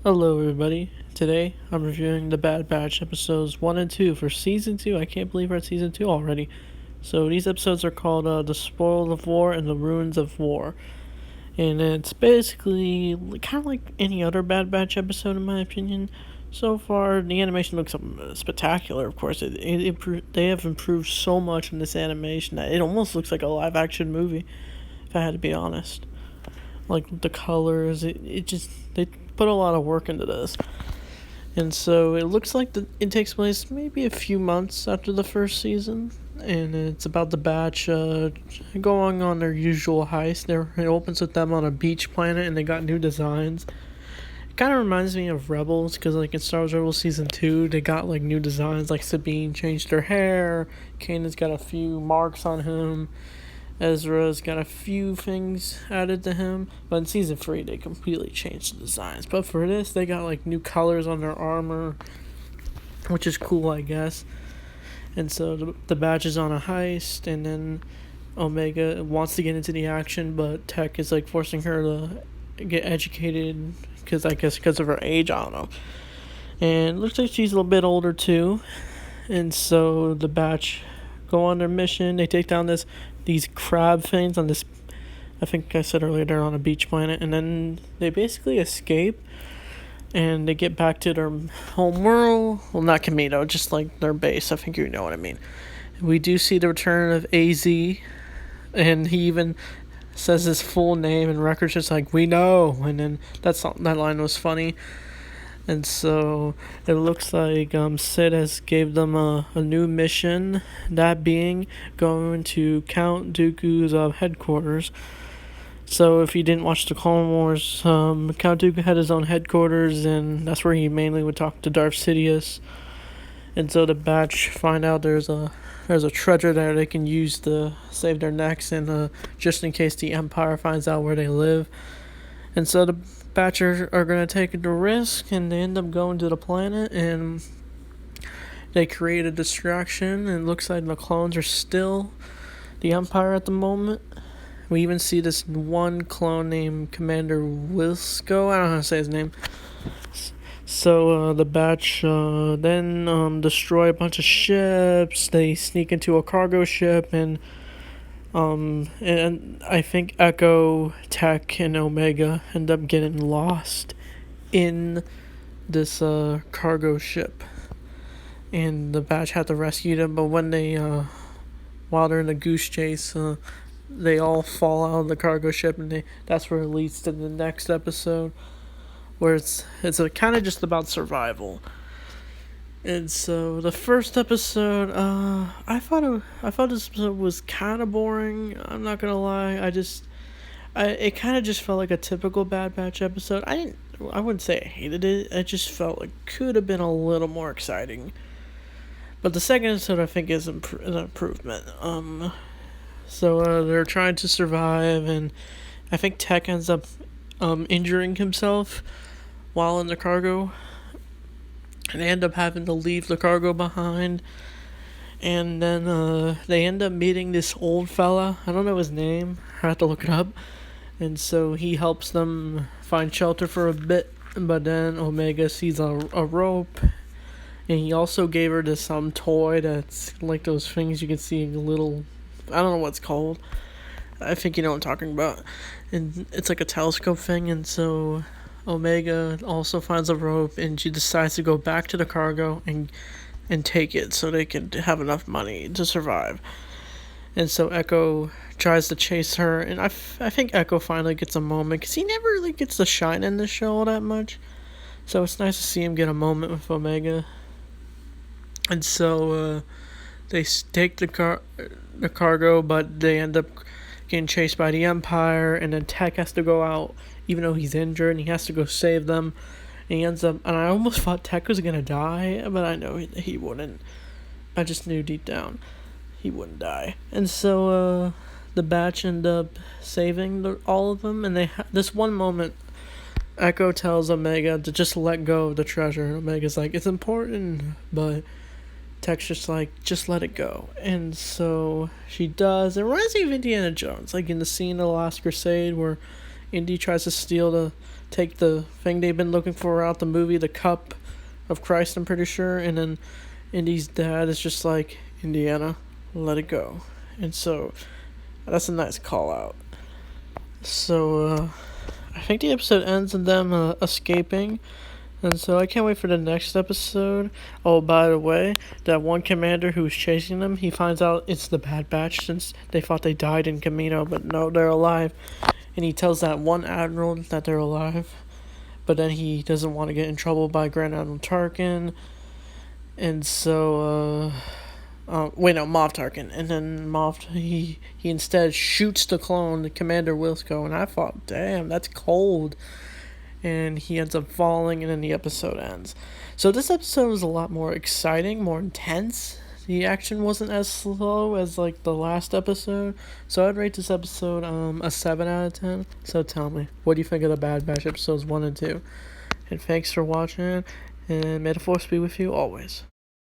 Hello, everybody. Today, I'm reviewing the Bad Batch episodes 1 and 2 for Season 2. I can't believe we're at Season 2 already. So, these episodes are called The Spoil of War and The Ruins of War. And it's basically kind of like any other Bad Batch episode, in my opinion. So far, the animation looks spectacular, of course. They have improved so much in this animation that it almost looks like a live action movie, if I had to be honest. Like the colors, they put a lot of work into this. And so it looks like it takes place maybe a few months after the first season, and it's about the Batch going on their usual heist. It opens with them on a beach planet, and they got new designs. It kind of reminds me of Rebels, because like in Star Wars Rebels Season 2, they got like new designs, like Sabine changed her hair, Kanan's got a few marks on him, Ezra's got a few things added to him, but in Season 3 they completely changed the designs. But for this, they got like new colors on their armor, which is cool, I guess. And so the Batch is on a heist, and then Omega wants to get into the action, but Tech is like forcing her to get educated, because of her age, I don't know. And it looks like she's a little bit older too. And so the Batch go on their mission. They take down these crab things on this, I think I said earlier, they're on a beach planet, and then they basically escape, and they get back to their home world. Well, not Kamino, just like their base. I think you know what I mean. We do see the return of AZ, and he even says his full name, and Wrecker's just like, "We know," and then that line was funny. And so it looks like Sid has gave them a new mission, that being going to Count Dooku's headquarters. So if you didn't watch the Clone Wars, Count Dooku had his own headquarters, and that's where he mainly would talk to Darth Sidious. And so the Batch find out there's a treasure there they can use to save their necks, and just in case the Empire finds out where they live. And so the Batch are going to take the risk, and they end up going to the planet, and they create a distraction, and it looks like the clones are still the Empire at the moment. We even see this one clone named Commander Wilsco. I don't know how to say his name. So the Batch then destroy a bunch of ships. They sneak into a cargo ship, and I think Echo, Tech, and Omega end up getting lost in this cargo ship, and the Batch had to rescue them. But when while they're in the goose chase, they all fall out of the cargo ship, and that's where it leads to the next episode, where it's kind of just about survival. And so the first episode, I thought this episode was kind of boring. I'm not gonna lie. It kind of just felt like a typical Bad Batch episode. I wouldn't say I hated it. I just felt like it could have been a little more exciting. But the second episode, I think, is an improvement. So they're trying to survive, and I think Tech ends up injuring himself while in the cargo, and they end up having to leave the cargo behind. And then they end up meeting this old fella. I don't know his name. I have to look it up. And so he helps them find shelter for a bit. But then Omega sees a rope. And he also gave her this toy that's like those things you can see in little... I don't know what it's called. I think you know what I'm talking about. And it's like a telescope thing. And so Omega also finds a rope, and she decides to go back to the cargo and take it so they can have enough money to survive. And so Echo tries to chase her, and I think Echo finally gets a moment, because he never really gets to shine in the show all that much. So it's nice to see him get a moment with Omega. And so they take the cargo, but they end up getting chased by the Empire, and then Tech has to go out, even though he's injured, and he has to go save them. And he ends up, and I almost thought Tech was gonna die, but I know he wouldn't. I just knew deep down he wouldn't die. And so the Batch end up saving all of them, and this one moment, Echo tells Omega to just let go of the treasure, and Omega's like, it's important, but Tech's just like, just let it go. And so she does. It reminds me of Indiana Jones, like in the scene of The Last Crusade where Indy tries to steal the take the thing they've been looking for out the movie, the cup of Christ, I'm pretty sure, and then Indy's dad is just like, Indiana, let it go. And so that's a nice call out. So I think the episode ends in them escaping. And so I can't wait for the next episode. Oh, by the way, that one commander who was chasing them, he finds out it's the Bad Batch since they thought they died in Kamino, but no, they're alive. And he tells that one admiral that they're alive. But then he doesn't want to get in trouble by Grand Admiral Tarkin. And so, Moff Tarkin. And then Moff, he instead shoots the clone, Commander Wilco. And I thought, damn, that's cold. And he ends up falling, and then the episode ends. So this episode was a lot more exciting, more intense. The action wasn't as slow as like the last episode. So I'd rate this episode a 7 out of 10. So tell me, what do you think of the Bad Batch episodes 1 and 2? And thanks for watching, and may the force be with you always.